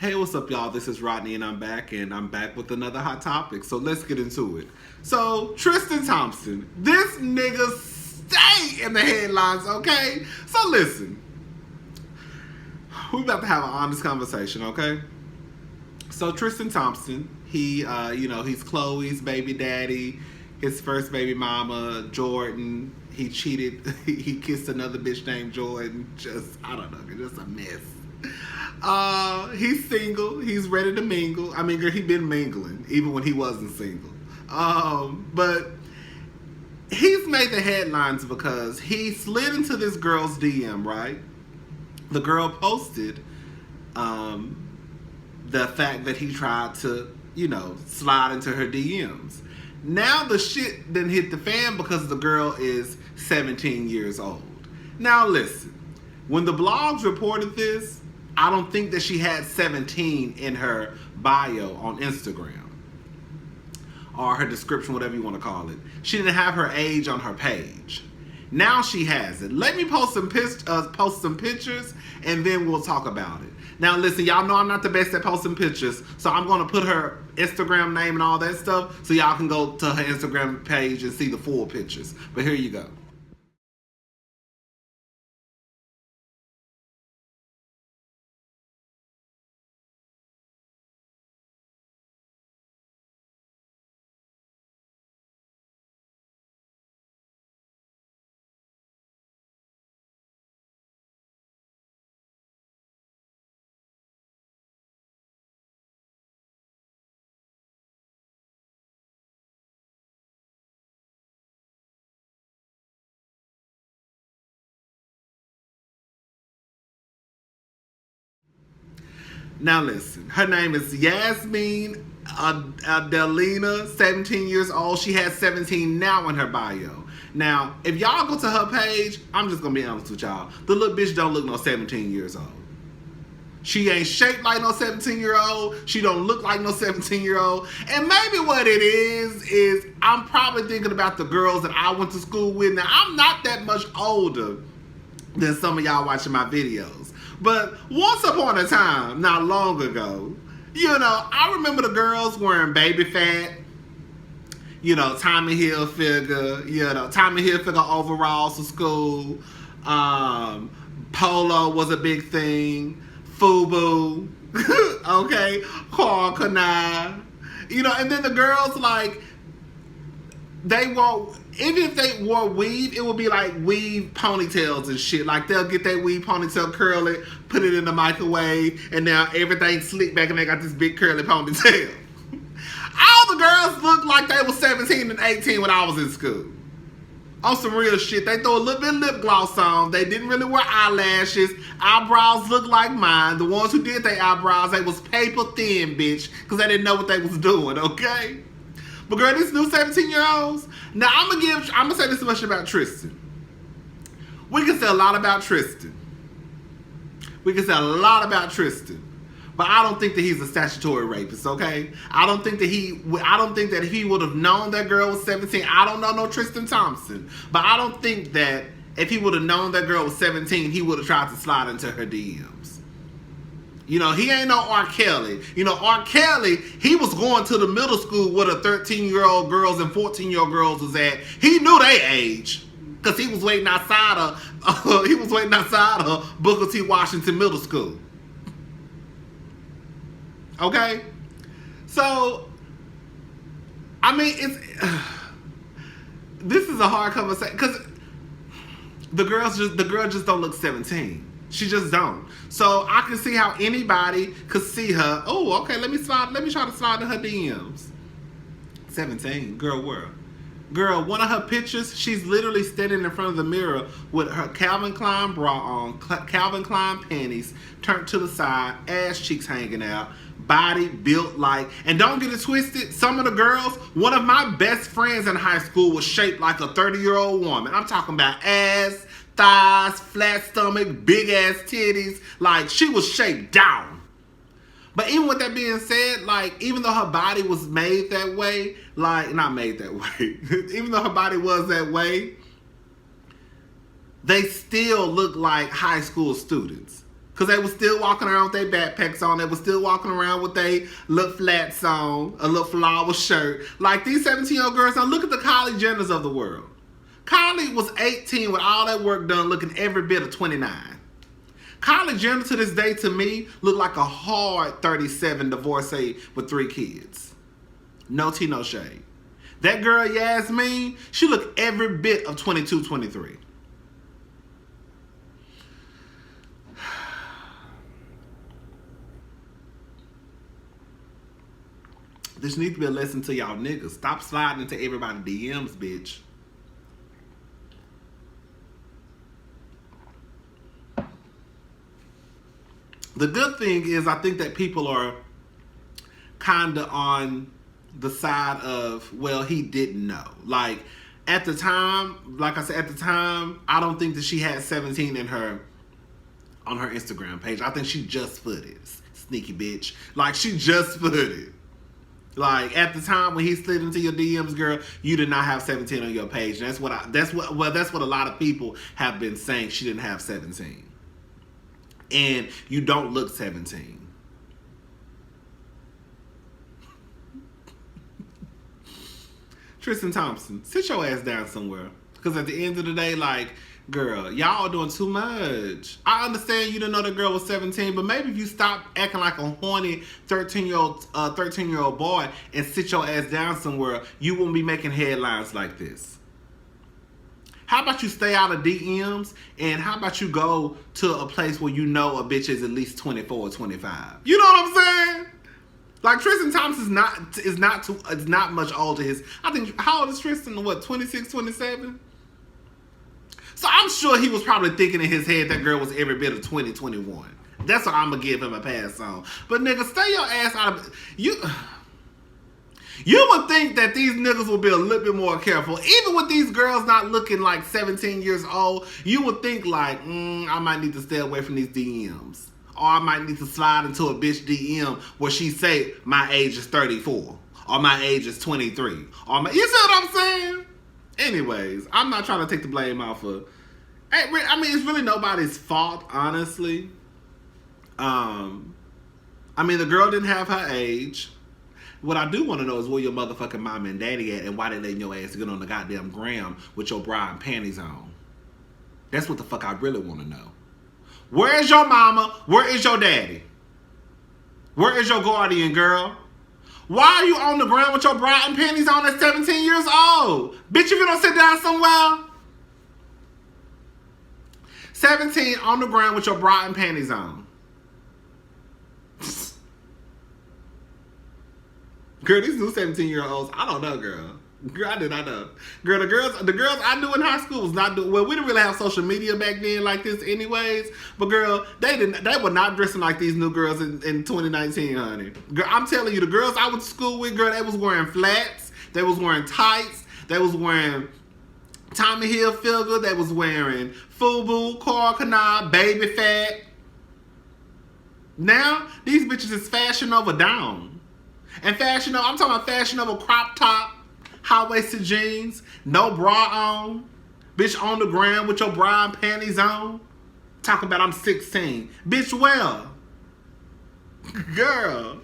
Hey, what's up, y'all? This is Rodney, and I'm back with another hot topic. So let's get into it. So, Tristan Thompson, this nigga stay in the headlines, okay? So listen, we about to have an honest conversation, okay? So Tristan Thompson, he's Chloe's baby daddy, his first baby mama, Jordan. He cheated. He kissed another bitch named Jordan. I don't know, just a mess. He's single. He's ready to mingle. I mean, girl, he been mingling even when he wasn't single. But he's made the headlines because he slid into this girl's DM, right? The girl posted the fact that he tried to, slide into her DMs. Now the shit didn't hit the fan because the girl is 17 years old. Now listen, when the blogs reported this, I don't think that she had 17 in her bio on Instagram. Or her description, whatever you want to call it. She didn't have her age on her page. Now she has it. Let me post some pictures, and then we'll talk about it. Now listen, y'all know I'm not the best at posting pictures, so I'm going to put her Instagram name and all that stuff, so y'all can go to her Instagram page and see the full pictures. But here you go. Now listen, her name is Yasmin Adelina, 17 years old. She has 17 now in her bio. Now, if y'all go to her page, I'm just gonna be honest with y'all. The little bitch don't look no 17 years old. She ain't shaped like no 17-year-old. She don't look like no 17-year-old. And maybe what it is I'm probably thinking about the girls that I went to school with. Now, I'm not that much older than some of y'all watching my videos. But once upon a time, not long ago, I remember the girls wearing baby fat, Tommy Hilfiger, Tommy Hilfiger overalls to school. Polo was a big thing. FUBU, okay, Carl Kanai, and then the girls, like, they wore, even if they wore weave, it would be like weave ponytails and shit. Like, they'll get that weave ponytail, curl it, put it in the microwave, and now everything's slick back and they got this big curly ponytail. All the girls looked like they were 17 and 18 when I was in school. On some real shit. They throw a little bit of lip gloss on. They didn't really wear eyelashes. Eyebrows looked like mine. The ones who did their eyebrows, they was paper thin, bitch, because they didn't know what they was doing, okay? But girl, these new 17-year-olds. Now I'm gonna say this much about Tristan. We can say a lot about Tristan. But I don't think that he's a statutory rapist, okay? I don't think that if he would have known that girl was 17, I don't know no Tristan Thompson, but I don't think that if he would have known that girl was 17, he would have tried to slide into her DMs. He ain't no R. Kelly. R. Kelly, he was going to the middle school where the 13-year-old girls and 14-year-old girls was at. He knew their age, because he was waiting outside of Booker T. Washington Middle School. Okay, so I mean, this is a hard conversation because the girl just don't look 17. She just don't. So I can see how anybody could see her. Oh, okay. Let me try to slide in her DMs. 17, girl, where? Girl, one of her pictures, she's literally standing in front of the mirror with her Calvin Klein bra on, Calvin Klein panties turned to the side, ass cheeks hanging out, body built like, and don't get it twisted, some of the girls, one of my best friends in high school was shaped like a 30-year-old woman. I'm talking about ass, thighs, flat stomach, big ass titties. Like, she was shaped down. But even with that being said, like, even though her body was made that way, like, not made that way, even though her body was that way, they still look like high school students. Because they was still walking around with their backpacks on. They was still walking around with their little flats on, a little flower shirt. Like these 17-year-old girls. Now look at the Kylie Jenners of the world. Kylie was 18 with all that work done, looking every bit of 29. Kylie Jenner to this day, to me, looked like a hard 37 divorcee with 3 kids. No tea, no shade. That girl, Yasmin, she looked every bit of 22, 23. This needs to be a lesson to y'all niggas. Stop sliding into everybody's DMs, bitch. The good thing is I think that people are kind of on the side of, well, he didn't know. Like, at the time, like I said, at the time, I don't think that she had 17 in her, on her Instagram page. I think she just footed. Sneaky bitch. Like, she just footed. Like, at the time when he slid into your DMs, girl, you did not have 17 on your page. And that's what a lot of people have been saying. She didn't have 17. And you don't look 17. Tristan Thompson, sit your ass down somewhere. Because at the end of the day, like, girl, y'all are doing too much. I understand you didn't know the girl was 17, but maybe if you stop acting like a horny 13-year-old boy and sit your ass down somewhere, you won't be making headlines like this. How about you stay out of DMs, and how about you go to a place where you know a bitch is at least 24 or 25? You know what I'm saying? Like, Tristan Thompson is not much older. I think, how old is Tristan? What, 26, 27? So I'm sure he was probably thinking in his head that girl was every bit of 20, 21. That's what I'm gonna give him a pass on. But nigga, stay your ass out of You would think that these niggas would be a little bit more careful. Even with these girls not looking like 17 years old, you would think like, I might need to stay away from these DMs. Or I might need to slide into a bitch DM where she say, my age is 34. Or my age is 23. You see what I'm saying? Anyways, I'm not trying to take the blame off of... I mean, it's really nobody's fault, honestly. I mean, the girl didn't have her age. What I do want to know is where your motherfucking mom and daddy at, and why they letting your ass get on the goddamn gram with your bra and panties on. That's what the fuck I really want to know. Where is your mama? Where is your daddy? Where is your guardian, girl? Why are you on the ground with your bra and panties on at 17 years old? Bitch, if you don't sit down somewhere. 17 on the ground with your bra and panties on. Girl, these new 17-year-olds, I don't know, girl. Girl, I did not know. Girl, the girls I knew in high school was not doing well. We didn't really have social media back then like this, anyways. But girl, they were not dressing like these new girls in 2019, honey. Girl, I'm telling you, the girls I went to school with, girl, they was wearing flats, they was wearing tights, they was wearing Tommy Hilfiger, they was wearing FUBU, Coral Canal, Baby Fat. Now these bitches is Fashion Nova down. And Fashion Nova, I'm talking about Fashion Nova crop top, high-waisted jeans, no bra on, bitch on the ground with your bra and panties on. Talking about I'm 16. Bitch, well, girl.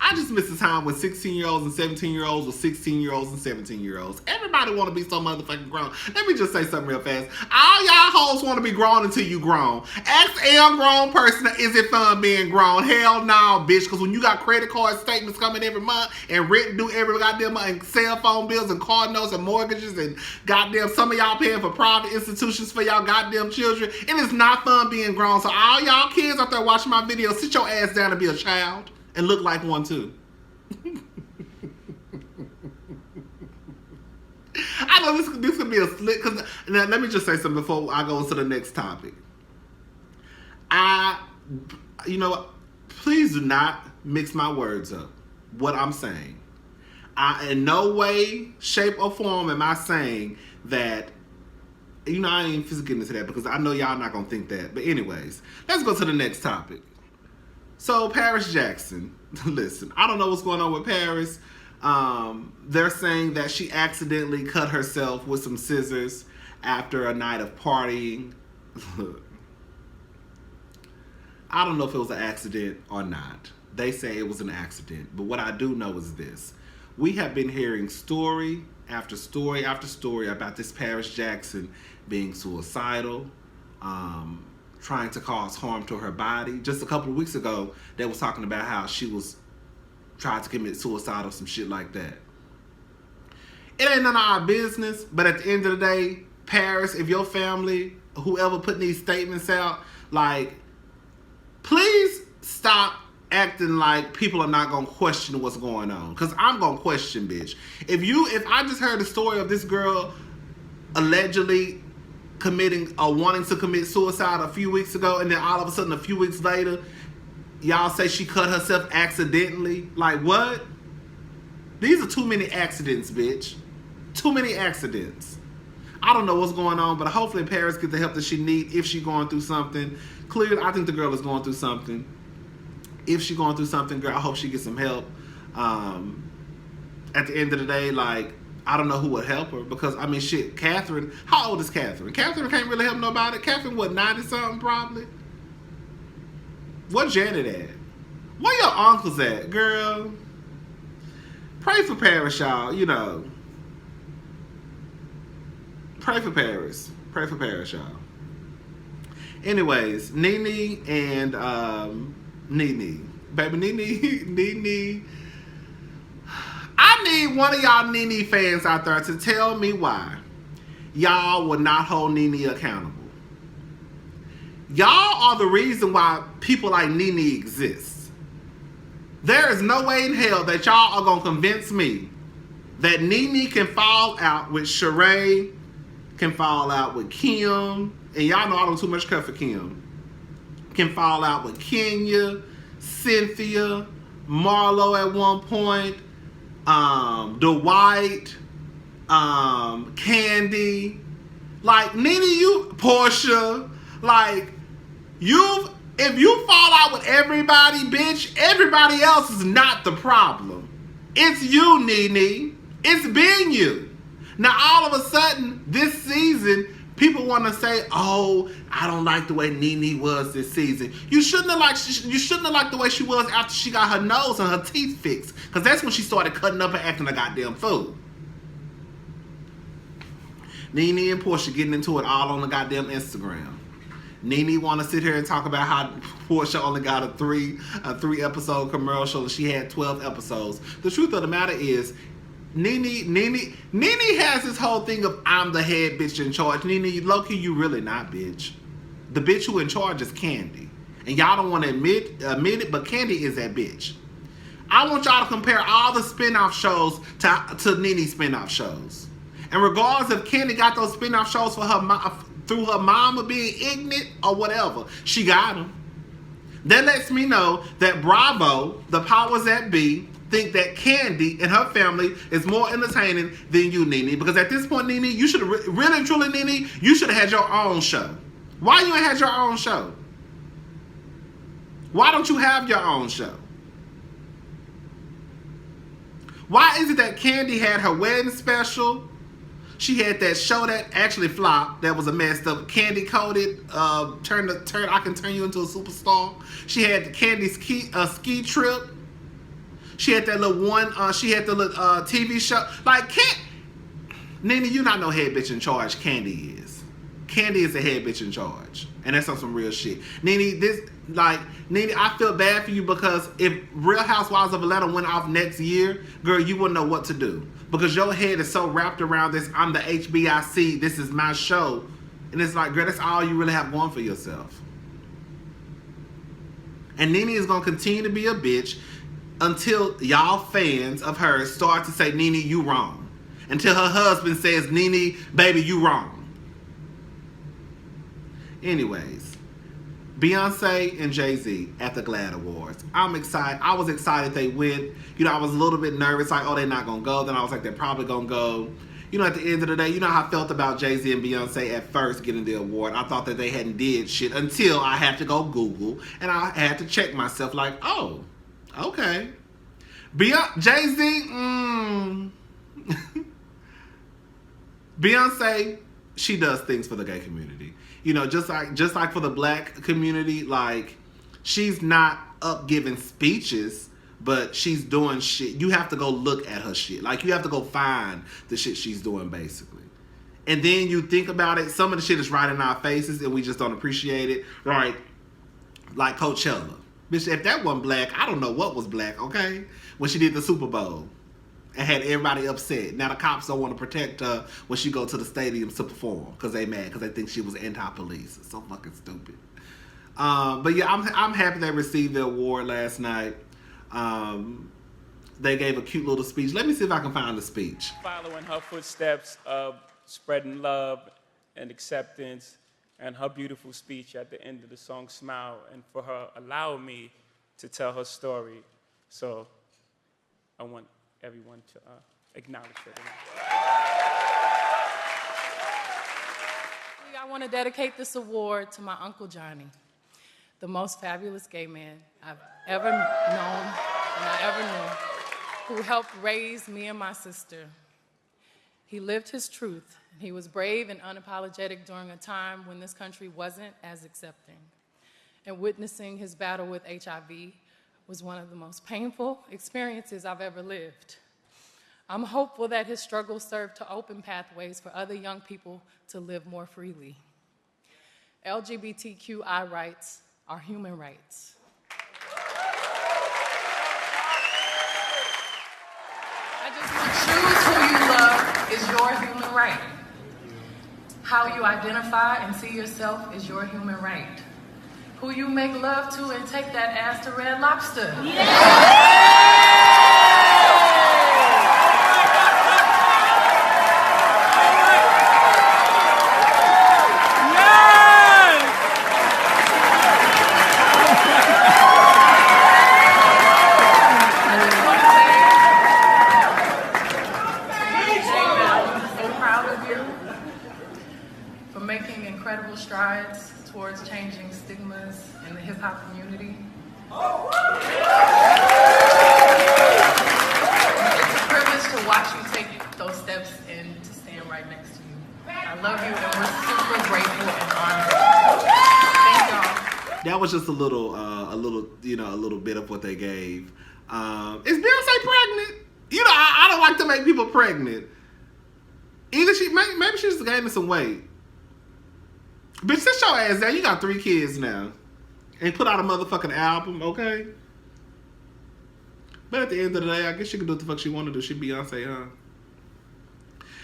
I just miss the time when 16-year-olds and 17-year-olds were 16-year-olds and 17-year-olds. Everybody want to be so motherfucking grown. Let me just say something real fast. All y'all hoes want to be grown until you grown. Ask a grown person, is it fun being grown? Hell no, bitch. Because when you got credit card statements coming every month and rent due every goddamn month and cell phone bills and car notes and mortgages and goddamn some of y'all paying for private institutions for y'all goddamn children, it is not fun being grown. So all y'all kids out there watching my video, sit your ass down and be a child. And look like one too. I know this could be a slick, because now let me just say something before I go into the next topic. You know what? Please do not mix my words up. What I'm saying. In no way, shape, or form am I saying that, I ain't even physically getting into that because I know y'all not going to think that. But anyways, let's go to the next topic. So, Paris Jackson, listen, I don't know what's going on with Paris. They're saying that she accidentally cut herself with some scissors after a night of partying. I don't know if it was an accident or not. They say it was an accident. But what I do know is this. We have been hearing story after story after story about this Paris Jackson being suicidal, trying to cause harm to her body. Just a couple of weeks ago, they was talking about how she was trying to commit suicide or some shit like that. It ain't none of our business, but at the end of the day, Paris, if your family, whoever putting these statements out, like, please stop acting like people are not gonna question what's going on. Cause I'm gonna question, bitch. If I just heard the story of this girl allegedly committing or wanting to commit suicide a few weeks ago, and then all of a sudden a few weeks later, y'all say she cut herself accidentally. Like, what? These are too many accidents, bitch. Too many accidents. I don't know what's going on, but hopefully Paris gets the help that she needs if she's going through something. Clearly, I think the girl is going through something. If she's going through something, girl, I hope she gets some help. At the end of the day, like, I don't know who would help her because, I mean, shit, Catherine, how old is Catherine? Catherine can't really help nobody. Catherine, what, 90-something probably? Where Janet at? Where your uncles at, girl? Pray for Paris, y'all, you know. Pray for Paris. Pray for Paris, y'all. Anyways, Nene and Nene. Baby, Nene. I need one of y'all Nene fans out there to tell me why y'all will not hold Nene accountable. Y'all are the reason why people like Nene exist. There is no way in hell that y'all are going to convince me that Nene can fall out with Sheree, can fall out with Kim, and y'all know I don't too much care for Kim, can fall out with Kenya, Cynthia, Marlo at one point, Dwight, Candy, like Nene, Portia, like if you fall out with everybody, bitch, everybody else is not the problem. It's you, Nene. It's been you. Now all of a sudden, this season, people want to say, "Oh, I don't like the way Nene was this season." You shouldn't have liked the way she was after she got her nose and her teeth fixed, because that's when she started cutting up and acting a goddamn fool. Nene and Portia getting into it all on the goddamn Instagram. Nene want to sit here and talk about how Portia only got a three episode commercial and she had 12 episodes. The truth of the matter is, Nene has this whole thing of I'm the head bitch in charge. Nene, low-key, you really not, bitch. The bitch who in charge is Candy. And y'all don't want to admit it, but Candy is that bitch. I want y'all to compare all the spin-off shows to Nene's spin-off shows. And regardless if Candy got those spin-off shows for her through her mama being ignorant or whatever, she got them. That lets me know that Bravo, the powers that be, think that Candy and her family is more entertaining than you, Nene. Because at this point, Nene, you should have really and truly, Nene, you should have had your own show. Why you ain't had your own show? Why don't you have your own show? Why is it that Candy had her wedding special? She had that show that actually flopped. That was a messed up candy coated. I can turn you into a superstar. She had the Candy ski trip. She had that little one. She had the little TV show. Like, Nene, you not no head bitch in charge. Candy is. Candy is the head bitch in charge, and that's on some real shit. Nene, Nene, I feel bad for you because if Real Housewives of Atlanta went off next year, girl, you wouldn't know what to do because your head is so wrapped around this. I'm the HBIC. This is my show, and it's like, girl, that's all you really have going for yourself. And Nene is gonna continue to be a bitch until y'all fans of hers start to say, Nene, you wrong. Until her husband says, Nene, baby, you wrong. Anyways, Beyoncé and Jay-Z at the GLAAD Awards. I'm excited. I was excited they went. You know, I was a little bit nervous, like, oh, they're not going to go. Then I was like, they're probably going to go. You know, at the end of the day, you know how I felt about Jay-Z and Beyoncé at first getting the award. I thought that they hadn't did shit until I had to go Google and I had to check myself like, oh, okay. Jay-Z, Beyoncé, she does things for the gay community. You know, just like for the black community, like She's not up giving speeches, but she's doing shit. You have to go look at her shit. Like, you have to go find the shit she's doing, basically. And then you think about it, some of the shit is right in our faces and we just don't appreciate it. Right? Like Coachella. Bitch, if that wasn't black, I don't know what was black, okay? When she did the Super Bowl and had everybody upset. Now the cops don't want to protect her when she go to the stadiums to perform because they mad, because they think she was anti-police. It's so fucking stupid. But yeah, I'm happy they received the award last night. They gave a cute little speech. Let me see if I can find the speech. Following her footsteps of spreading love and acceptance, and her beautiful speech at the end of the song, Smile, and for her allowing me to tell her story. So I want everyone to acknowledge her. I want to dedicate this award to my Uncle Johnny, the most fabulous gay man I've ever known and I ever knew, who helped raise me and my sister. He lived his truth. He was brave and unapologetic during a time when this country wasn't as accepting. And witnessing his battle with HIV was one of the most painful experiences I've ever lived. I'm hopeful that his struggle served to open pathways for other young people to live more freely. LGBTQI rights are human rights. Choose who you love is your human right. How you identify and see yourself is your human right. Who you make love to and take that ass to Red Lobster. Making incredible strides towards changing stigmas in the hip-hop community. It's a privilege to watch you take those steps and to stand right next to you. I love you, and we're super grateful and honored. Thank y'all. That was just a little bit of what they gave. Is Beyonce pregnant? You know, I don't like to make people pregnant. Either maybe she's just gaining some weight. Bitch, sit your ass down. You got 3 kids now. And put out a motherfucking album, okay? But at the end of the day, I guess she can do what the fuck she want to do. She Beyonce, huh?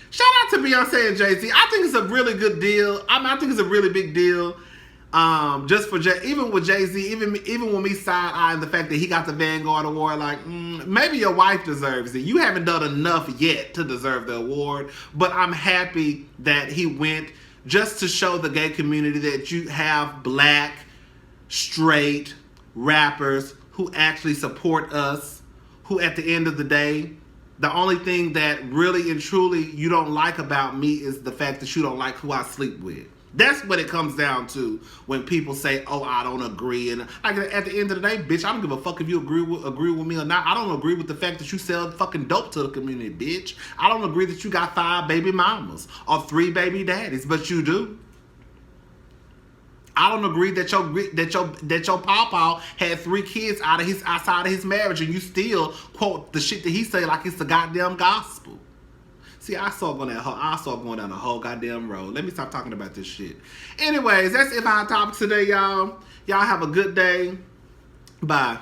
Shout out to Beyonce and Jay-Z. I think it's a really good deal. I think it's a really big deal. Just for even with Jay-Z, even with me side-eyeing the fact that he got the Vanguard Award, like, maybe your wife deserves it. You haven't done enough yet to deserve the award. But I'm happy that he went, just to show the gay community that you have black, straight rappers who actually support us, who at the end of the day, the only thing that really and truly you don't like about me is the fact that you don't like who I sleep with. That's what it comes down to when people say, oh, I don't agree. And like, at the end of the day, bitch, I don't give a fuck if you agree with me or not. I don't agree with the fact that you sell fucking dope to the community, bitch. I don't agree that you got 5 baby mamas or 3 baby daddies, but you do. I don't agree that your pawpaw had 3 kids outside of his marriage, and you still quote the shit that he say like it's the goddamn gospel. See, I saw going down the whole goddamn road. Let me stop talking about this shit. Anyways, that's it for our topic today, y'all. Y'all have a good day. Bye.